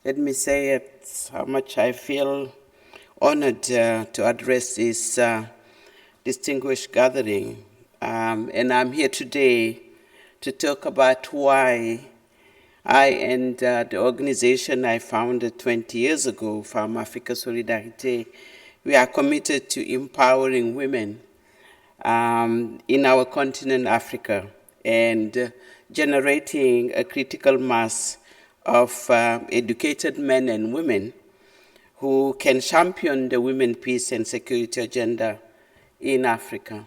Let me say how much I feel honored to address this distinguished gathering. And I'm here today to talk about why I and the organization I founded 20 years ago, Femmes Africa Solidarité, we are committed to empowering women in our continent, Africa, and generating a critical mass of educated men and women who can champion the women peace and security agenda in Africa.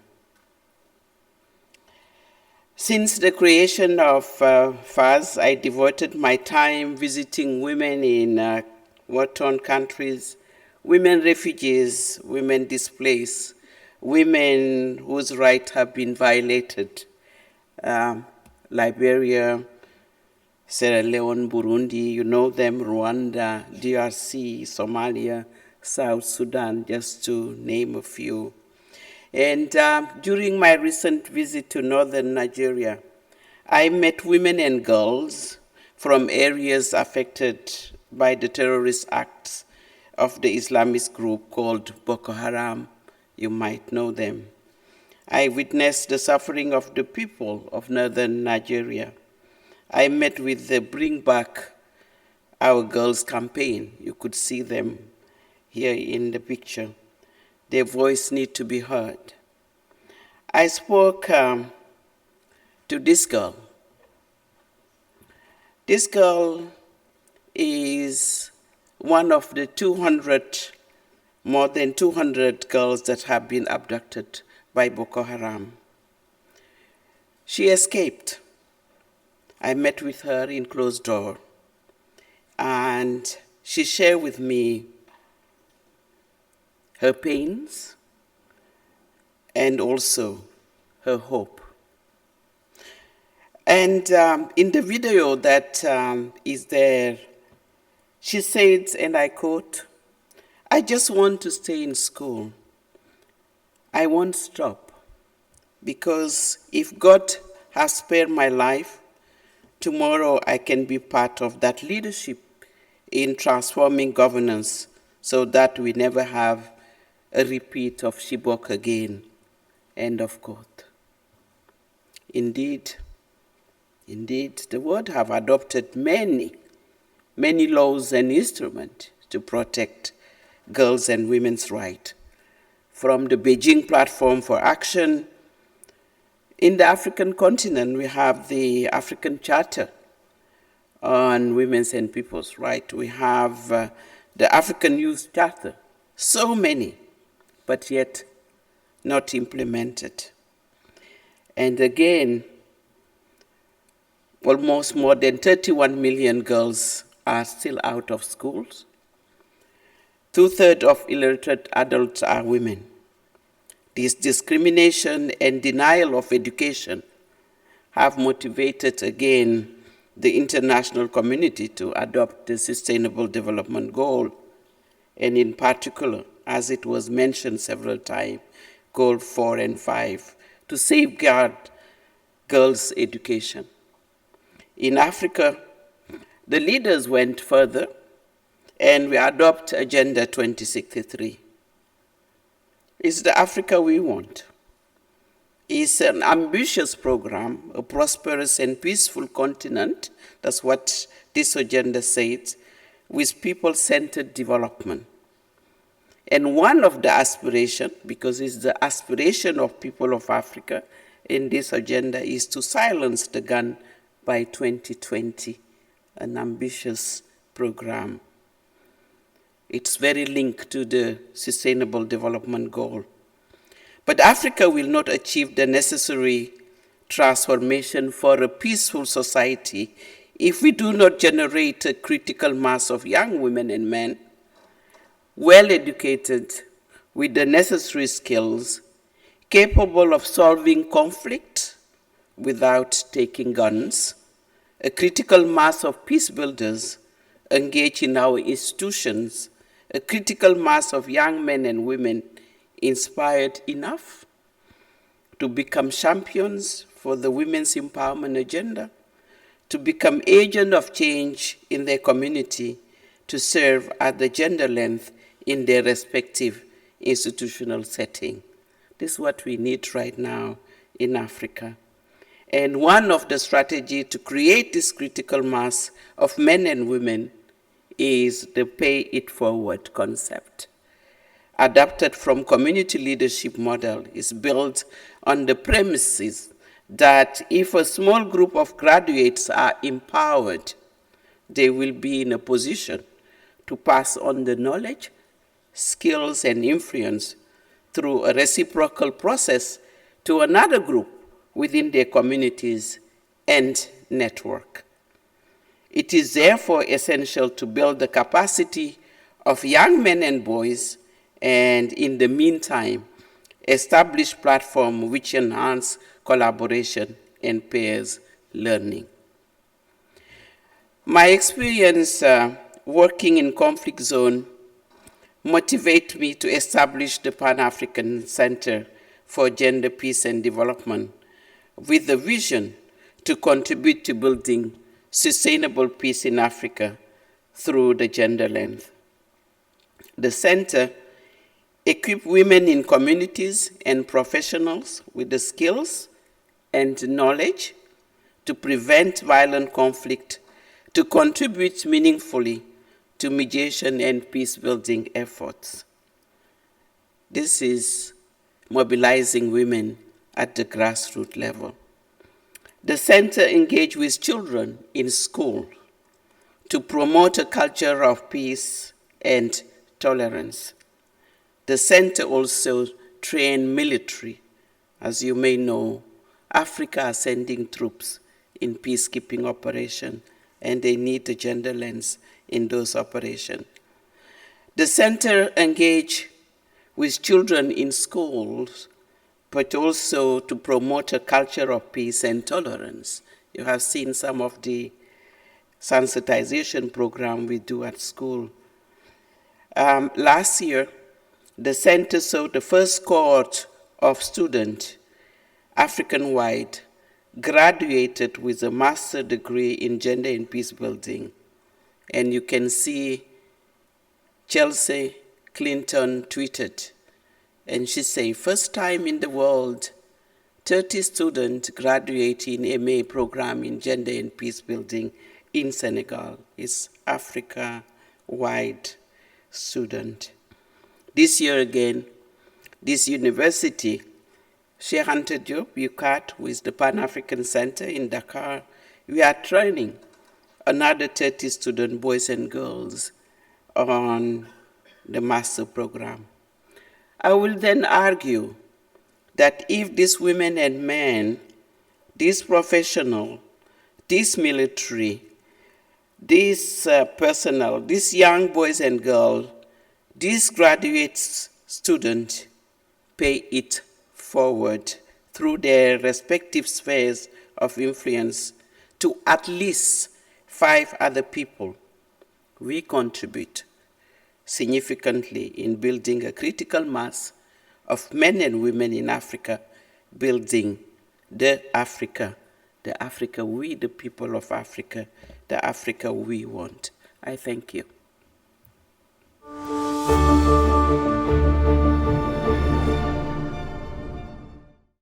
Since the creation of FAS, I devoted my time visiting women in war-torn countries, women refugees, women displaced, women whose rights have been violated. Liberia, Sierra Leone, Burundi, you know them, Rwanda, DRC, Somalia, South Sudan, just to name a few. And during my recent visit to northern Nigeria, I met women and girls from areas affected by the terrorist acts of the Islamist group called Boko Haram. You might know them. I witnessed the suffering of the people of northern Nigeria. I met with the Bring Back Our Girls campaign. You could see them here in the picture. Their voice needs to be heard. I spoke to this girl. This girl is one of the more than 200 girls that have been abducted by Boko Haram. She escaped. I met with her in closed door, and she shared with me her pains and also her hope. And in the video that is there, she said, and I quote, "I just want to stay in school. I won't stop, because if God has spared my life, tomorrow I can be part of that leadership in transforming governance so that we never have a repeat of Chibok again." End of quote. Indeed, the world have adopted many laws and instruments to protect girls and women's rights. From the Beijing Platform for Action, in the African continent, we have the African Charter on Women's and People's Rights. We have the African Youth Charter. So many, but yet not implemented. And again, almost more than 31 million girls are still out of schools. 2/3 of illiterate adults are women. This discrimination and denial of education have motivated again the international community to adopt the Sustainable Development Goal, and in particular, as it was mentioned several times, Goal 4 and 5, to safeguard girls' education. In Africa, the leaders went further, and we adopt Agenda 2063. It's the Africa we want. It's an ambitious program, a prosperous and peaceful continent. That's what this agenda says, with people-centered development. And one of the aspirations, because it's the aspiration of people of Africa in this agenda, is to silence the gun by 2020, an ambitious program. It's very linked to the Sustainable Development Goal. But Africa will not achieve the necessary transformation for a peaceful society if we do not generate a critical mass of young women and men, well-educated, with the necessary skills, capable of solving conflict without taking guns, a critical mass of peace builders engaged in our institutions, a critical mass of young men and women inspired enough to become champions for the women's empowerment agenda, to become agents of change in their community, to serve at the gender length in their respective institutional setting. This is what we need right now in Africa. And one of the strategies to create this critical mass of men and women is the pay it forward concept. Adapted from community leadership model, is built on the premises that if a small group of graduates are empowered, they will be in a position to pass on the knowledge, skills, and influence through a reciprocal process to another group within their communities and network. It is therefore essential to build the capacity of young men and boys, and in the meantime, establish platforms which enhance collaboration and peers learning. My experience working in conflict zone motivated me to establish the Pan-African Center for Gender, Peace, and Development with the vision to contribute to building sustainable peace in Africa through the gender lens. The center equips women in communities and professionals with the skills and knowledge to prevent violent conflict, to contribute meaningfully to mediation and peace-building efforts. This is mobilizing women at the grassroots level. The center engages with children in school to promote a culture of peace and tolerance. The center also trains military. As you may know, Africa is sending troops in peacekeeping operations, and they need the gender lens in those operations. The center engages with children in schools, but also to promote a culture of peace and tolerance. You have seen some of the sensitization program we do at school. Last year, the center saw the first cohort of students, African-wide, graduated with a master's degree in gender and peace building. And you can see Chelsea Clinton tweeted, and she said, first time in the world, 30 students graduate in MA program in gender and peace building in Senegal. It's Africa-wide student. This year again, this university, Bineta Diop, UCAT, with the Pan-African Center in Dakar, we are training another 30 student boys and girls on the master program. I will then argue that if these women and men, these professionals, this military, this personnel, these young boys and girls, these graduate students pay it forward through their respective spheres of influence to at least 5 other people, we contribute significantly in building a critical mass of men and women in Africa, building the Africa we, the people of Africa, the Africa we want. I thank you.